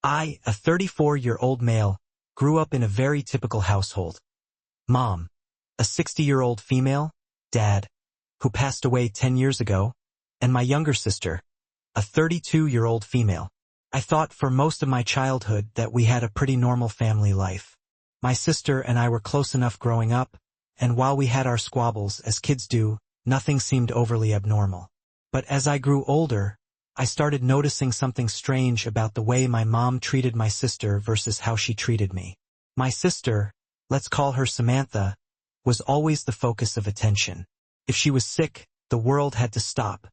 I, a 34-year-old male, grew up in a very typical household. Mom, a 60-year-old female, dad, who passed away 10 years ago, and my younger sister, a 32-year-old female. I thought for most of my childhood that we had a pretty normal family life. My sister and I were close enough growing up, and while we had our squabbles, as kids do, nothing seemed overly abnormal. But as I grew older, I started noticing something strange about the way my mom treated my sister versus how she treated me. My sister, let's call her Samantha, was always the focus of attention. If she was sick, the world had to stop.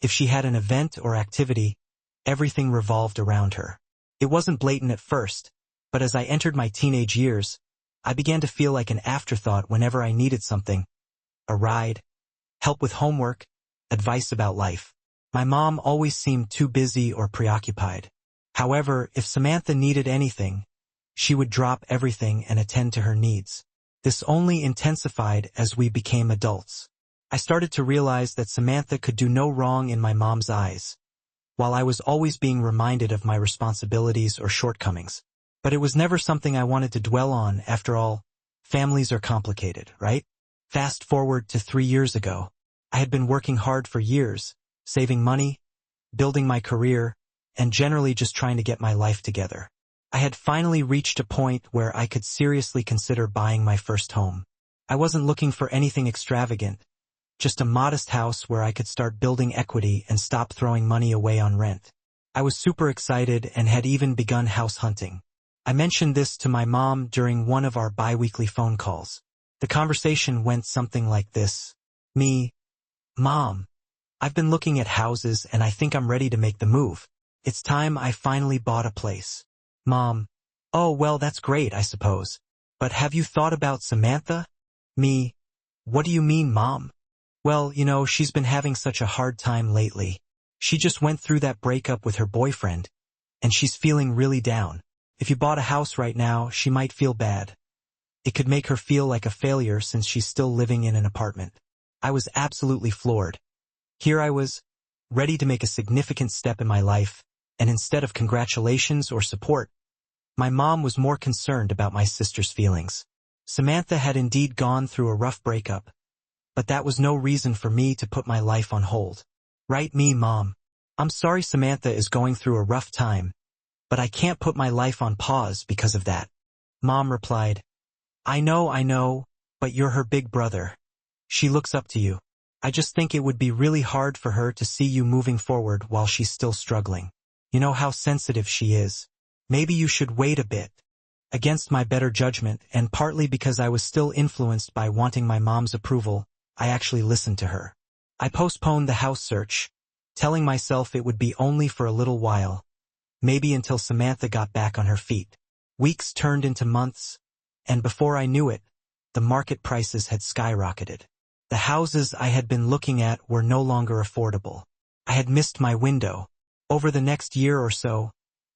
If she had an event or activity, everything revolved around her. It wasn't blatant at first, but as I entered my teenage years, I began to feel like an afterthought whenever I needed something. A ride, help with homework, advice about life. My mom always seemed too busy or preoccupied. However, if Samantha needed anything, she would drop everything and attend to her needs. This only intensified as we became adults. I started to realize that Samantha could do no wrong in my mom's eyes, while I was always being reminded of my responsibilities or shortcomings. But it was never something I wanted to dwell on. After all, families are complicated, right? Fast forward to 3 years ago. I had been working hard for years, saving money, building my career, and generally just trying to get my life together. I had finally reached a point where I could seriously consider buying my first home. I wasn't looking for anything extravagant, just a modest house where I could start building equity and stop throwing money away on rent. I was super excited and had even begun house hunting. I mentioned this to my mom during one of our bi-weekly phone calls. The conversation went something like this. Mom, I've been looking at houses and I think I'm ready to make the move. It's time I finally bought a place. Mom, oh well, that's great, I suppose. But have you thought about Samantha? What do you mean, Mom? Well, she's been having such a hard time lately. She just went through that breakup with her boyfriend, and she's feeling really down. If you bought a house right now, she might feel bad. It could make her feel like a failure since she's still living in an apartment. I was absolutely floored. Here I was, ready to make a significant step in my life, and instead of congratulations or support, my mom was more concerned about my sister's feelings. Samantha had indeed gone through a rough breakup, but that was no reason for me to put my life on hold. Right, Mom? I'm sorry Samantha is going through a rough time, but I can't put my life on pause because of that. Mom replied, I know, but you're her big brother. She looks up to you. I just think it would be really hard for her to see you moving forward while she's still struggling. You know how sensitive she is. Maybe you should wait a bit. Against my better judgment, and partly because I was still influenced by wanting my mom's approval, I actually listened to her. I postponed the house search, telling myself it would be only for a little while, maybe until Samantha got back on her feet. Weeks turned into months, and before I knew it, the market prices had skyrocketed. The houses I had been looking at were no longer affordable. I had missed my window. Over the next year or so,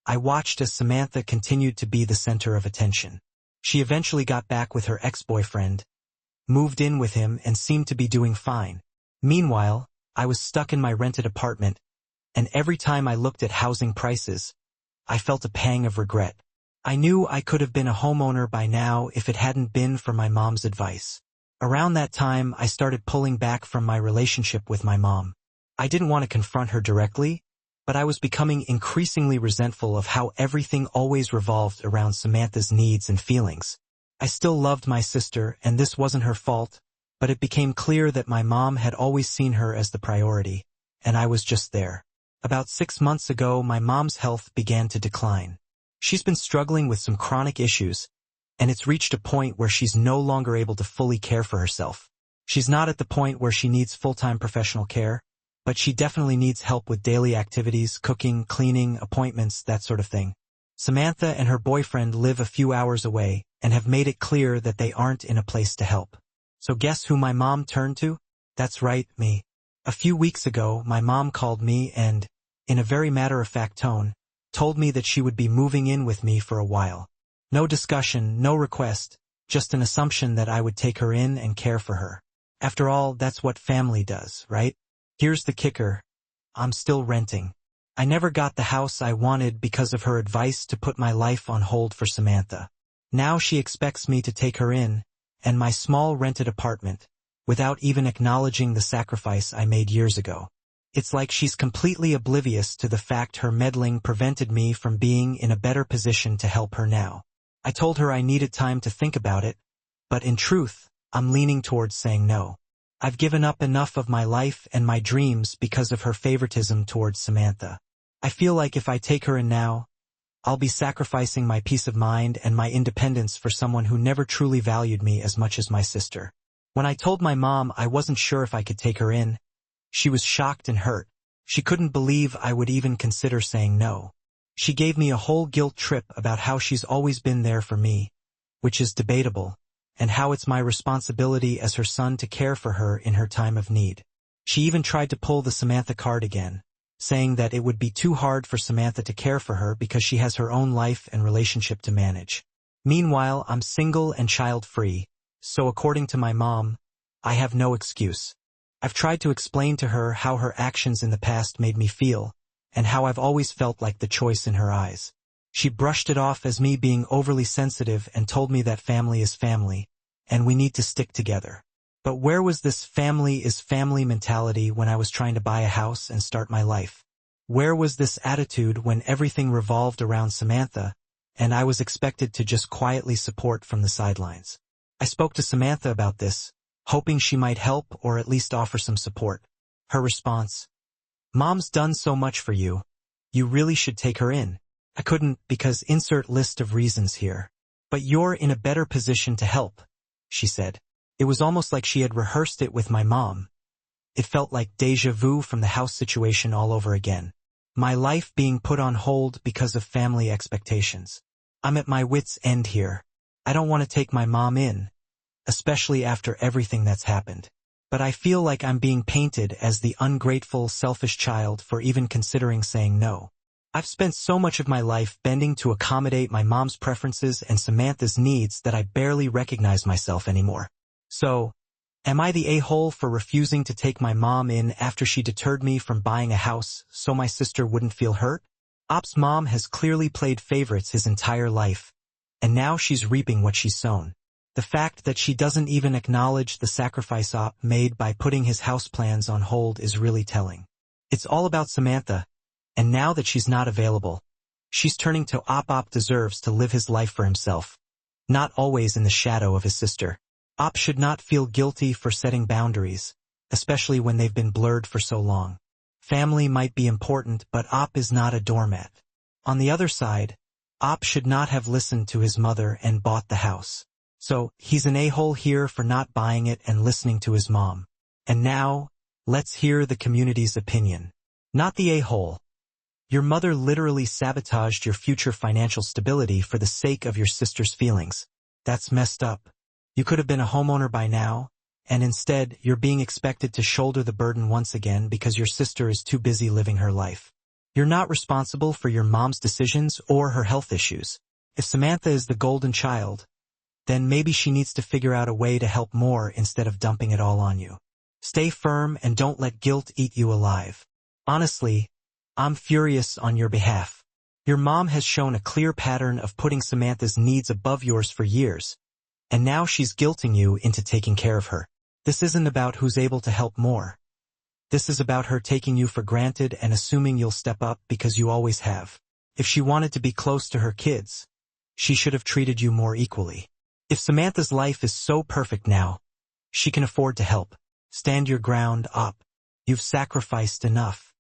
I watched as Samantha continued to be the center of attention. She eventually got back with her ex-boyfriend, moved in with him, and seemed to be doing fine. Meanwhile, I was stuck in my rented apartment, and every time I looked at housing prices, I felt a pang of regret. I knew I could have been a homeowner by now if it hadn't been for my mom's advice. Around that time, I started pulling back from my relationship with my mom. I didn't want to confront her directly, but I was becoming increasingly resentful of how everything always revolved around Samantha's needs and feelings. I still loved my sister, and this wasn't her fault, but it became clear that my mom had always seen her as the priority, and I was just there. About 6 months ago, my mom's health began to decline. She's been struggling with some chronic issues, and it's reached a point where she's no longer able to fully care for herself. She's not at the point where she needs full-time professional care, but she definitely needs help with daily activities, cooking, cleaning, appointments, that sort of thing. Samantha and her boyfriend live a few hours away and have made it clear that they aren't in a place to help. So guess who my mom turned to? That's right, me. A few weeks ago, my mom called me and, in a very matter-of-fact tone, told me that she would be moving in with me for a while. No discussion, no request, just an assumption that I would take her in and care for her. After all, that's what family does, right? Here's the kicker. I'm still renting. I never got the house I wanted because of her advice to put my life on hold for Samantha. Now she expects me to take her in, and my small rented apartment, without even acknowledging the sacrifice I made years ago. It's like she's completely oblivious to the fact her meddling prevented me from being in a better position to help her now. I told her I needed time to think about it, but in truth, I'm leaning towards saying no. I've given up enough of my life and my dreams because of her favoritism towards Samantha. I feel like if I take her in now, I'll be sacrificing my peace of mind and my independence for someone who never truly valued me as much as my sister. When I told my mom I wasn't sure if I could take her in, she was shocked and hurt. She couldn't believe I would even consider saying no. She gave me a whole guilt trip about how she's always been there for me, which is debatable, and how it's my responsibility as her son to care for her in her time of need. She even tried to pull the Samantha card again, saying that it would be too hard for Samantha to care for her because she has her own life and relationship to manage. Meanwhile, I'm single and child-free, so according to my mom, I have no excuse. I've tried to explain to her how her actions in the past made me feel, and how I've always felt like the choice in her eyes. She brushed it off as me being overly sensitive and told me that family is family, and we need to stick together. But where was this family is family mentality when I was trying to buy a house and start my life? Where was this attitude when everything revolved around Samantha, and I was expected to just quietly support from the sidelines? I spoke to Samantha about this, hoping she might help or at least offer some support. Her response: "Mom's done so much for you. You really should take her in." I couldn't because insert list of reasons here. "But you're in a better position to help," she said. It was almost like she had rehearsed it with my mom. It felt like déjà vu from the house situation all over again. My life being put on hold because of family expectations. I'm at my wit's end here. I don't want to take my mom in, especially after everything that's happened. But I feel like I'm being painted as the ungrateful, selfish child for even considering saying no. I've spent so much of my life bending to accommodate my mom's preferences and Samantha's needs that I barely recognize myself anymore. So, am I the a-hole for refusing to take my mom in after she deterred me from buying a house so my sister wouldn't feel hurt? Op's mom has clearly played favorites his entire life, and now she's reaping what she's sown. The fact that she doesn't even acknowledge the sacrifice Op made by putting his house plans on hold is really telling. It's all about Samantha, and now that she's not available, she's turning to Op. Op deserves to live his life for himself, not always in the shadow of his sister. Op should not feel guilty for setting boundaries, especially when they've been blurred for so long. Family might be important, but Op is not a doormat. On the other side, Op should not have listened to his mother and bought the house. So, he's an a-hole here for not buying it and listening to his mom. And now, let's hear the community's opinion. Not the a-hole. Your mother literally sabotaged your future financial stability for the sake of your sister's feelings. That's messed up. You could have been a homeowner by now, and instead, you're being expected to shoulder the burden once again because your sister is too busy living her life. You're not responsible for your mom's decisions or her health issues. If Samantha is the golden child, then maybe she needs to figure out a way to help more instead of dumping it all on you. Stay firm and don't let guilt eat you alive. Honestly, I'm furious on your behalf. Your mom has shown a clear pattern of putting Samantha's needs above yours for years, and now she's guilting you into taking care of her. This isn't about who's able to help more. This is about her taking you for granted and assuming you'll step up because you always have. If she wanted to be close to her kids, she should have treated you more equally. If Samantha's life is so perfect now, she can afford to help. Stand your ground, Op. You've sacrificed enough.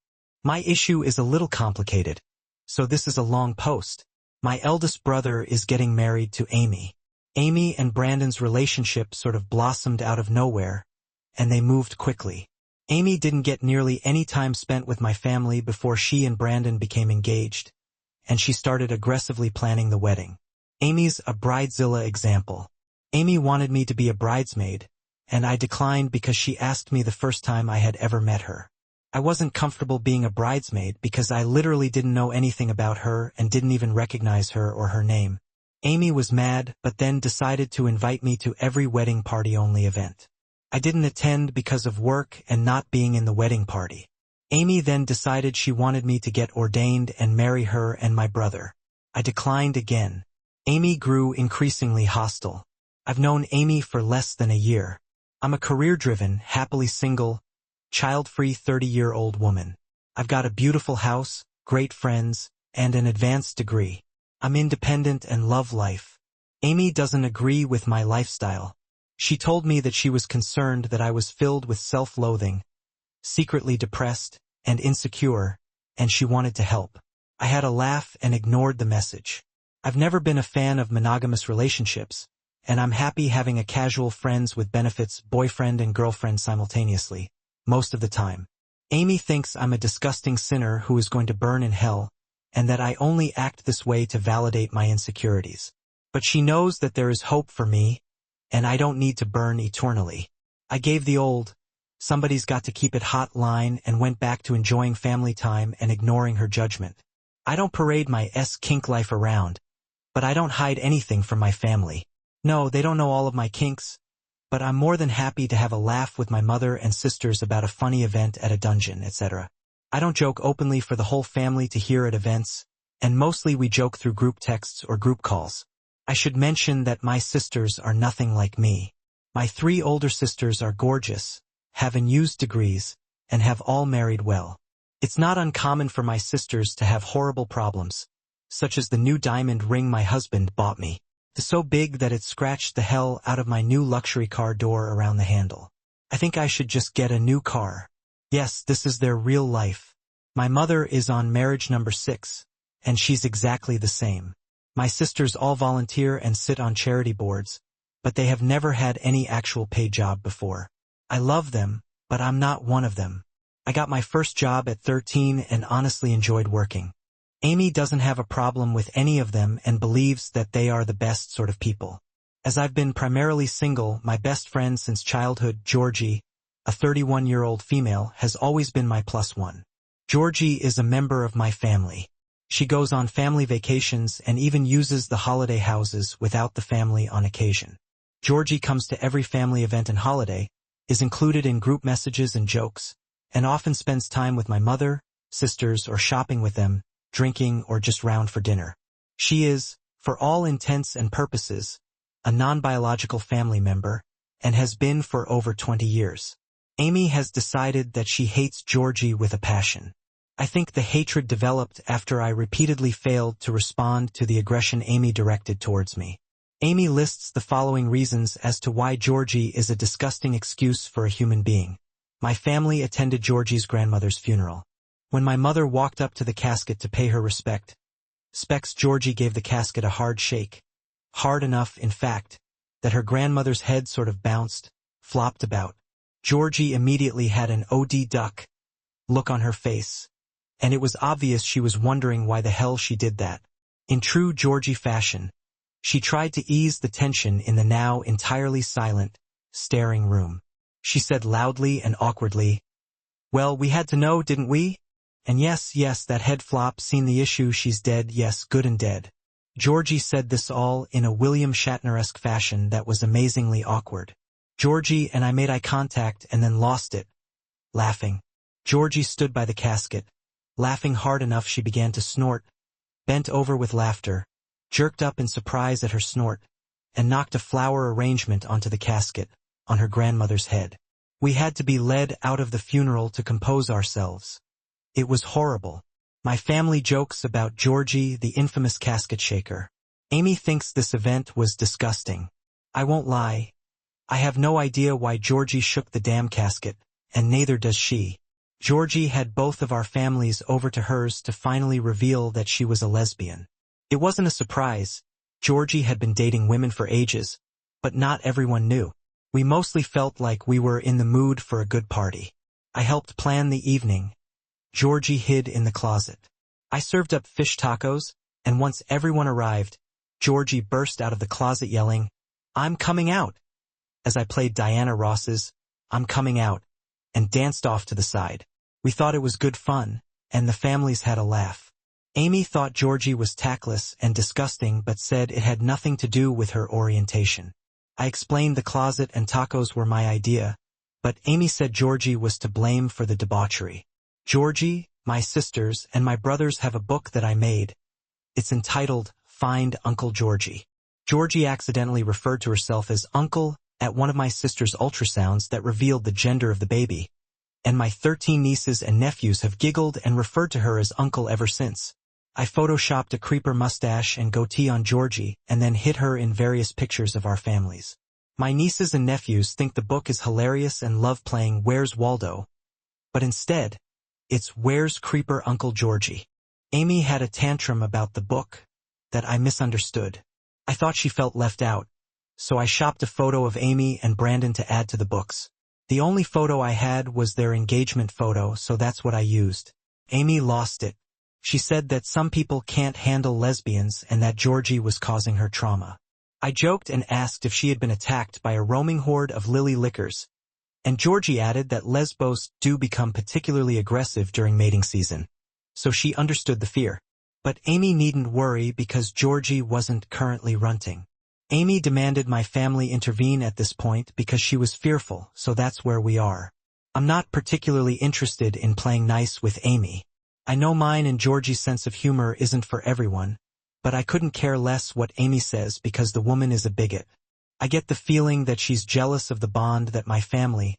My issue is a little complicated, so this is a long post. My eldest brother is getting married to Amy. Amy and Brandon's relationship sort of blossomed out of nowhere, and they moved quickly. Amy didn't get nearly any time spent with my family before she and Brandon became engaged, and she started aggressively planning the wedding. Amy's a bridezilla example. Amy wanted me to be a bridesmaid, and I declined because she asked me the first time I had ever met her. I wasn't comfortable being a bridesmaid because I literally didn't know anything about her and didn't even recognize her or her name. Amy was mad, but then decided to invite me to every wedding party-only event. I didn't attend because of work and not being in the wedding party. Amy then decided she wanted me to get ordained and marry her and my brother. I declined again. Amy grew increasingly hostile. I've known Amy for less than a year. I'm a career-driven, happily single, child-free 30-year-old woman. I've got a beautiful house, great friends, and an advanced degree. I'm independent and love life. Amy doesn't agree with my lifestyle. She told me that she was concerned that I was filled with self-loathing, secretly depressed, and insecure, and she wanted to help. I had a laugh and ignored the message. I've never been a fan of monogamous relationships, and I'm happy having a casual friends with benefits boyfriend and girlfriend simultaneously, most of the time. Amy thinks I'm a disgusting sinner who is going to burn in hell, and that I only act this way to validate my insecurities. But she knows that there is hope for me, and I don't need to burn eternally. I gave the old, somebody's got to keep it hot line and went back to enjoying family time and ignoring her judgment. I don't parade my kink life around, but I don't hide anything from my family. No, they don't know all of my kinks, but I'm more than happy to have a laugh with my mother and sisters about a funny event at a dungeon, etc. I don't joke openly for the whole family to hear at events, and mostly we joke through group texts or group calls. I should mention that my sisters are nothing like me. My 3 older sisters are gorgeous, have unused degrees, and have all married well. It's not uncommon for my sisters to have horrible problems, such as the new diamond ring my husband bought me. It's so big that it scratched the hell out of my new luxury car door around the handle. I think I should just get a new car. Yes, this is their real life. My mother is on marriage number 6, and she's exactly the same. My sisters all volunteer and sit on charity boards, but they have never had any actual paid job before. I love them, but I'm not one of them. I got my first job at 13 and honestly enjoyed working. Amy doesn't have a problem with any of them and believes that they are the best sort of people. As I've been primarily single, my best friend since childhood, Georgie, a 31-year-old female, has always been my +1. Georgie is a member of my family. She goes on family vacations and even uses the holiday houses without the family on occasion. Georgie comes to every family event and holiday, is included in group messages and jokes, and often spends time with my mother, sisters, or shopping with them, drinking, or just round for dinner. She is, for all intents and purposes, a non-biological family member, and has been for over 20 years. Amy has decided that she hates Georgie with a passion. I think the hatred developed after I repeatedly failed to respond to the aggression Amy directed towards me. Amy lists the following reasons as to why Georgie is a disgusting excuse for a human being. My family attended Georgie's grandmother's funeral. When my mother walked up to the casket to pay her respects, Georgie gave the casket a hard shake. Hard enough, in fact, that her grandmother's head sort of bounced, flopped about. Georgie immediately had an OD duck look on her face, and it was obvious she was wondering why the hell she did that. In true Georgie fashion, she tried to ease the tension in the now entirely silent, staring room. She said loudly and awkwardly, "Well, we had to know, didn't we? And yes, that head flop, seen the issue, she's dead, yes, good and dead." Georgie said this all in a William Shatner-esque fashion that was amazingly awkward. Georgie and I made eye contact and then lost it, laughing. Georgie stood by the casket, laughing hard enough she began to snort, bent over with laughter, jerked up in surprise at her snort, and knocked a flower arrangement onto the casket, on her grandmother's head. We had to be led out of the funeral to compose ourselves. It was horrible. My family jokes about Georgie, the infamous casket shaker. Amy thinks this event was disgusting. I won't lie. I have no idea why Georgie shook the damn casket, and neither does she. Georgie had both of our families over to hers to finally reveal that she was a lesbian. It wasn't a surprise. Georgie had been dating women for ages, but not everyone knew. We mostly felt like we were in the mood for a good party. I helped plan the evening. Georgie hid in the closet. I served up fish tacos, and once everyone arrived, Georgie burst out of the closet yelling, "I'm coming out!" as I played Diana Ross's "I'm Coming Out," and danced off to the side. We thought it was good fun, and the families had a laugh. Amy thought Georgie was tactless and disgusting but said it had nothing to do with her orientation. I explained the closet and tacos were my idea, but Amy said Georgie was to blame for the debauchery. Georgie, my sisters, and my brothers have a book that I made. It's entitled, Find Uncle Georgie. Georgie accidentally referred to herself as Uncle at one of my sister's ultrasounds that revealed the gender of the baby, and my 13 nieces and nephews have giggled and referred to her as Uncle ever since. I photoshopped a creeper mustache and goatee on Georgie and then hid her in various pictures of our families. My nieces and nephews think the book is hilarious and love playing Where's Waldo, but instead, it's Where's Creeper Uncle Georgie. Amy had a tantrum about the book that I misunderstood. I thought she felt left out, so I shopped a photo of Amy and Brandon to add to the books. The only photo I had was their engagement photo, so that's what I used. Amy lost it. She said that some people can't handle lesbians and that Georgie was causing her trauma. I joked and asked if she had been attacked by a roaming horde of lily lickers, and Georgie added that lesbos do become particularly aggressive during mating season, so she understood the fear. But Amy needn't worry because Georgie wasn't currently runting. Amy demanded my family intervene at this point because she was fearful, so that's where we are. I'm not particularly interested in playing nice with Amy. I know mine and Georgie's sense of humor isn't for everyone, but I couldn't care less what Amy says because the woman is a bigot. I get the feeling that she's jealous of the bond that my family,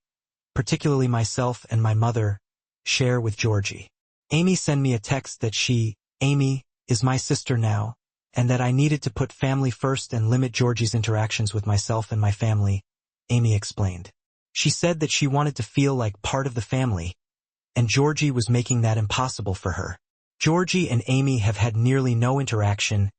particularly myself and my mother, share with Georgie. Amy sent me a text that she, Amy, is my sister now, and that I needed to put family first and limit Georgie's interactions with myself and my family, Amy explained. She said that she wanted to feel like part of the family, and Georgie was making that impossible for her. Georgie and Amy have had nearly no interaction,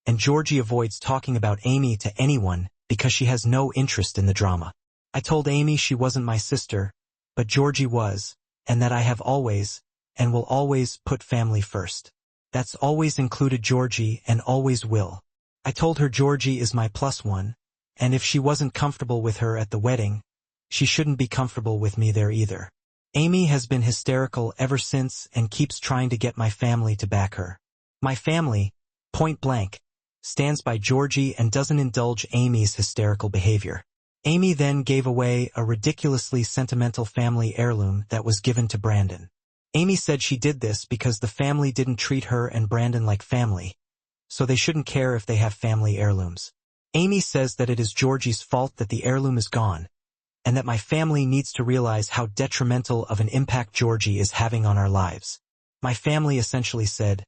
and Georgie avoids talking about Amy to anyone because she has no interest in the drama. I told Amy she wasn't my sister, but Georgie was, and that I have always, and will always, put family first. That's always included Georgie and always will. I told her Georgie is my plus one, and if she wasn't comfortable with her at the wedding, she shouldn't be comfortable with me there either. Amy has been hysterical ever since and keeps trying to get my family to back her. My family, point blank, stands by Georgie and doesn't indulge Amy's hysterical behavior. Amy then gave away a ridiculously sentimental family heirloom that was given to Brandon. Amy said she did this because the family didn't treat her and Brandon like family, so they shouldn't care if they have family heirlooms. Amy says that it is Georgie's fault that the heirloom is gone, and that my family needs to realize how detrimental of an impact Georgie is having on our lives. My family essentially said,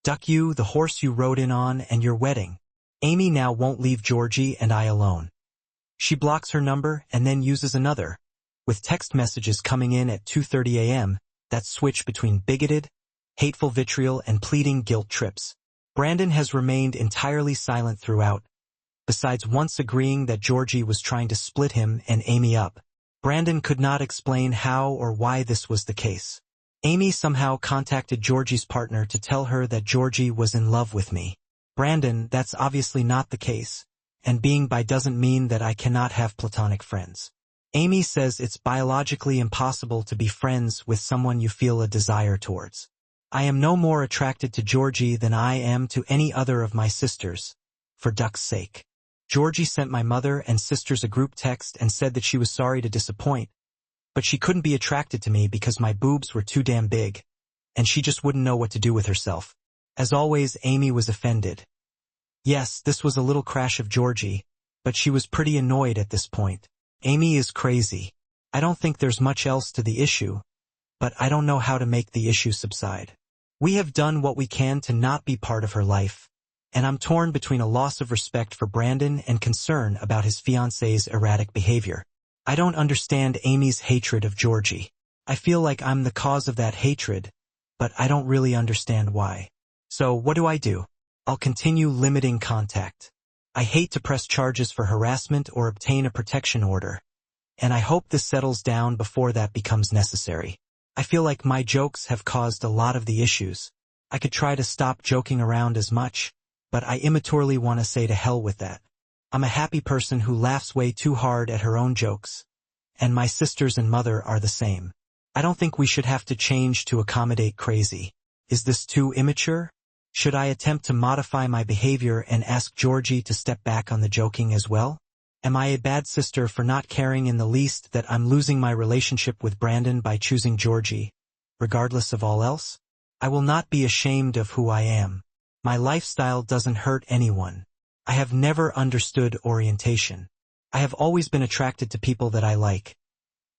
"Duck you, the horse you rode in on, and your wedding." Amy now won't leave Georgie and I alone. She blocks her number and then uses another, with text messages coming in at 2:30 a.m. that switch between bigoted, hateful vitriol and pleading guilt trips. Brandon has remained entirely silent throughout, besides once agreeing that Georgie was trying to split him and Amy up. Brandon could not explain how or why this was the case. Amy somehow contacted Georgie's partner to tell her that Georgie was in love with me. Brandon, that's obviously not the case, and being bi doesn't mean that I cannot have platonic friends. Amy says it's biologically impossible to be friends with someone you feel a desire towards. I am no more attracted to Georgie than I am to any other of my sisters, for duck's sake. Georgie sent my mother and sisters a group text and said that she was sorry to disappoint, but she couldn't be attracted to me because my boobs were too damn big, and she just wouldn't know what to do with herself. As always, Amy was offended. Yes, this was a little crash of Georgie, but she was pretty annoyed at this point. Amy is crazy. I don't think there's much else to the issue, but I don't know how to make the issue subside. We have done what we can to not be part of her life, and I'm torn between a loss of respect for Brandon and concern about his fiancé's erratic behavior. I don't understand Amy's hatred of Georgie. I feel like I'm the cause of that hatred, but I don't really understand why. So what do? I'll continue limiting contact. I hate to press charges for harassment or obtain a protection order, and I hope this settles down before that becomes necessary. I feel like my jokes have caused a lot of the issues. I could try to stop joking around as much, but I immaturely want to say to hell with that. I'm a happy person who laughs way too hard at her own jokes, and my sisters and mother are the same. I don't think we should have to change to accommodate crazy. Is this too immature? Should I attempt to modify my behavior and ask Georgie to step back on the joking as well? Am I a bad sister for not caring in the least that I'm losing my relationship with Brandon by choosing Georgie? regardless of all else? I will not be ashamed of who I am. My lifestyle doesn't hurt anyone. I have never understood orientation. I have always been attracted to people that I like.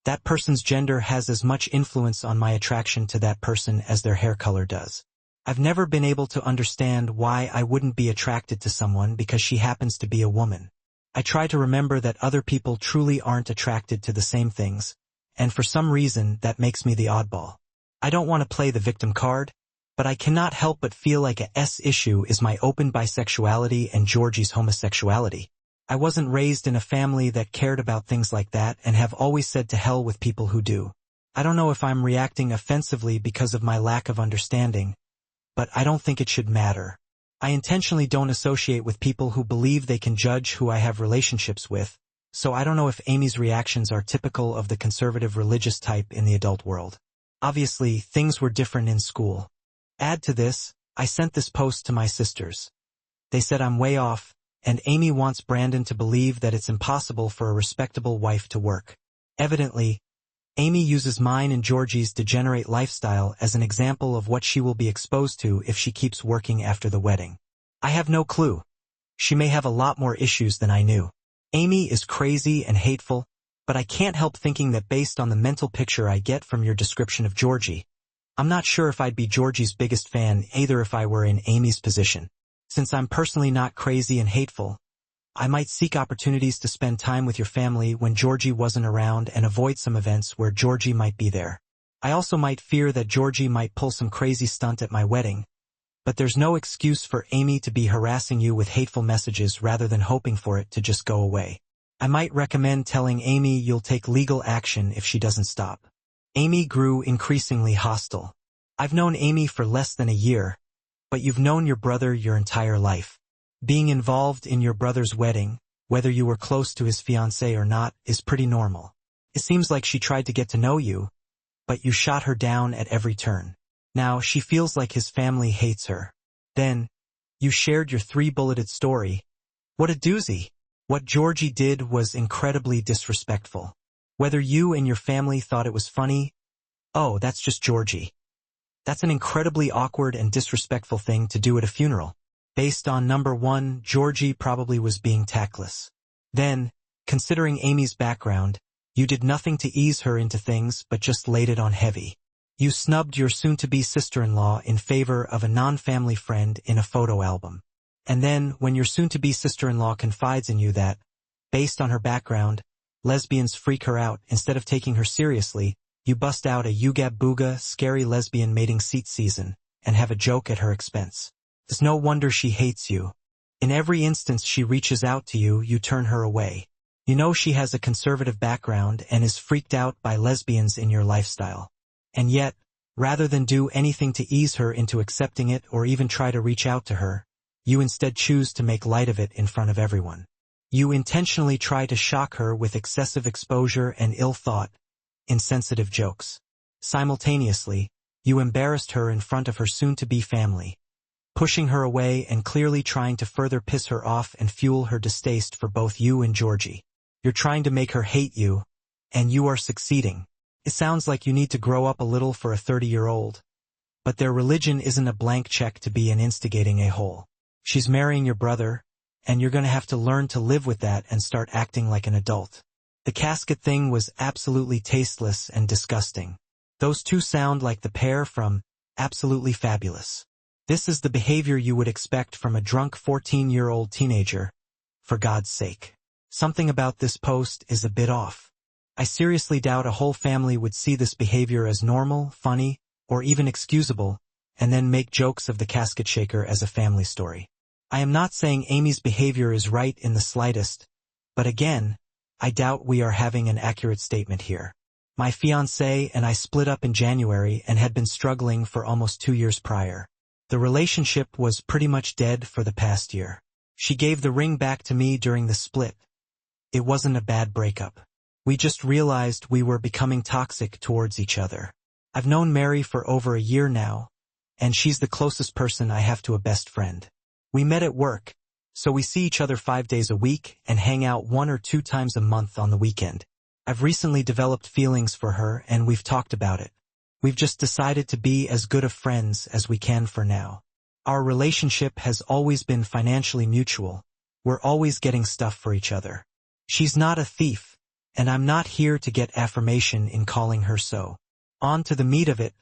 That person's gender has as much influence on my attraction to that person as their hair color does. I've never been able to understand why I wouldn't be attracted to someone because she happens to be a woman. I try to remember that other people truly aren't attracted to the same things, and for some reason that makes me the oddball. I don't want to play the victim card, but I cannot help but feel like a issue is my open bisexuality and Georgie's homosexuality. I wasn't raised in a family that cared about things like that and have always said to hell with people who do. I don't know if I'm reacting offensively because of my lack of understanding, but I don't think it should matter. I intentionally don't associate with people who believe they can judge who I have relationships with, so I don't know if Amy's reactions are typical of the conservative religious type in the adult world. Obviously, things were different in school. Add to this, I sent this post to my sisters. They said I'm way off, and Amy wants Brandon to believe that it's impossible for a respectable wife to work. Evidently, Amy uses mine and Georgie's degenerate lifestyle as an example of what she will be exposed to if she keeps working after the wedding. I have no clue. She may have a lot more issues than I knew. Amy is crazy and hateful, but I can't help thinking that based on the mental picture I get from your description of Georgie, I'm not sure if I'd be Georgie's biggest fan either if I were in Amy's position. Since I'm personally not crazy and hateful, I might seek opportunities to spend time with your family when Georgie wasn't around and avoid some events where Georgie might be there. I also might fear that Georgie might pull some crazy stunt at my wedding, but there's no excuse for Amy to be harassing you with hateful messages rather than hoping for it to just go away. I might recommend telling Amy you'll take legal action if she doesn't stop. Amy grew increasingly hostile. I've known Amy for less than a year, but you've known your brother your entire life. Being involved in your brother's wedding, whether you were close to his fiancée or not, is pretty normal. It seems like she tried to get to know you, but you shot her down at every turn. Now she feels like his family hates her. Then, you shared your 3-bulleted story. What a doozy. What Georgie did was incredibly disrespectful. Whether you and your family thought it was funny, oh, that's just Georgie. That's an incredibly awkward and disrespectful thing to do at a funeral. Based on number 1, Georgie probably was being tactless. Then, considering Amy's background, you did nothing to ease her into things but just laid it on heavy. You snubbed your soon-to-be sister-in-law in favor of a non-family friend in a photo album. And then, when your soon-to-be sister-in-law confides in you that, based on her background, lesbians freak her out, instead of taking her seriously, you bust out a Yugab Booga scary lesbian mating seat season and have a joke at her expense. It's no wonder she hates you. In every instance she reaches out to you, you turn her away. You know she has a conservative background and is freaked out by lesbians in your lifestyle. And yet, rather than do anything to ease her into accepting it or even try to reach out to her, you instead choose to make light of it in front of everyone. You intentionally try to shock her with excessive exposure and ill-thought, insensitive jokes. Simultaneously, you embarrassed her in front of her soon-to-be family, pushing her away and clearly trying to further piss her off and fuel her distaste for both you and Georgie. You're trying to make her hate you, and you are succeeding. It sounds like you need to grow up a little for a 30-year-old, but their religion isn't a blank check to be an instigating a-hole. She's marrying your brother, and you're going to have to learn to live with that and start acting like an adult. The casket thing was absolutely tasteless and disgusting. Those two sound like the pair from Absolutely Fabulous. This is the behavior you would expect from a drunk 14-year-old teenager. For God's sake. Something about this post is a bit off. I seriously doubt a whole family would see this behavior as normal, funny, or even excusable, and then make jokes of the casket shaker as a family story. I am not saying Amy's behavior is right in the slightest, but again, I doubt we are having an accurate statement here. My fiancé and I split up in January and had been struggling for almost 2 years prior. The relationship was pretty much dead for the past year. She gave the ring back to me during the split. It wasn't a bad breakup. We just realized we were becoming toxic towards each other. I've known Mary for over a year now, and she's the closest person I have to a best friend. We met at work, so we see each other 5 days a week and hang out 1 or 2 times a month on the weekend. I've recently developed feelings for her and we've talked about it. We've just decided to be as good of friends as we can for now. Our relationship has always been financially mutual. We're always getting stuff for each other. She's not a thief, and I'm not here to get affirmation in calling her so. On to the meat of it,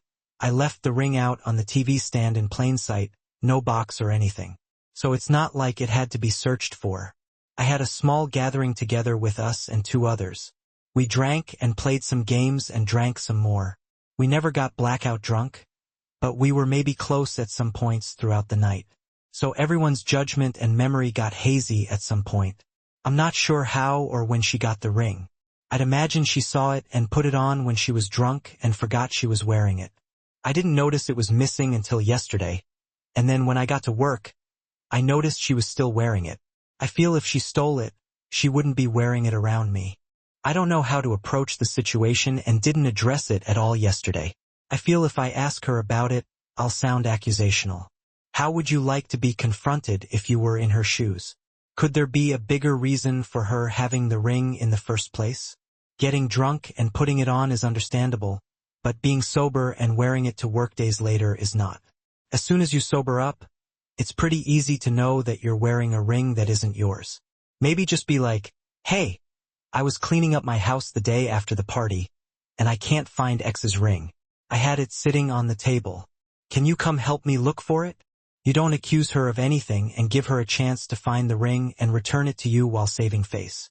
I left the ring out on the TV stand in plain sight, no box or anything. So it's not like it had to be searched for. I had a small gathering together with us and 2 others. We drank and played some games and drank some more. We never got blackout drunk, but we were maybe close at some points throughout the night. So everyone's judgment and memory got hazy at some point. I'm not sure how or when she got the ring. I'd imagine she saw it and put it on when she was drunk and forgot she was wearing it. I didn't notice it was missing until yesterday, and then when I got to work, I noticed she was still wearing it. I feel if she stole it, she wouldn't be wearing it around me. I don't know how to approach the situation and didn't address it at all yesterday. I feel if I ask her about it, I'll sound accusational. How would you like to be confronted if you were in her shoes? Could there be a bigger reason for her having the ring in the first place? Getting drunk and putting it on is understandable, but being sober and wearing it to work days later is not. As soon as you sober up, it's pretty easy to know that you're wearing a ring that isn't yours. Maybe just be like, hey, I was cleaning up my house the day after the party, and I can't find X's ring. I had it sitting on the table. Can you come help me look for it? You don't accuse her of anything and give her a chance to find the ring and return it to you while saving face.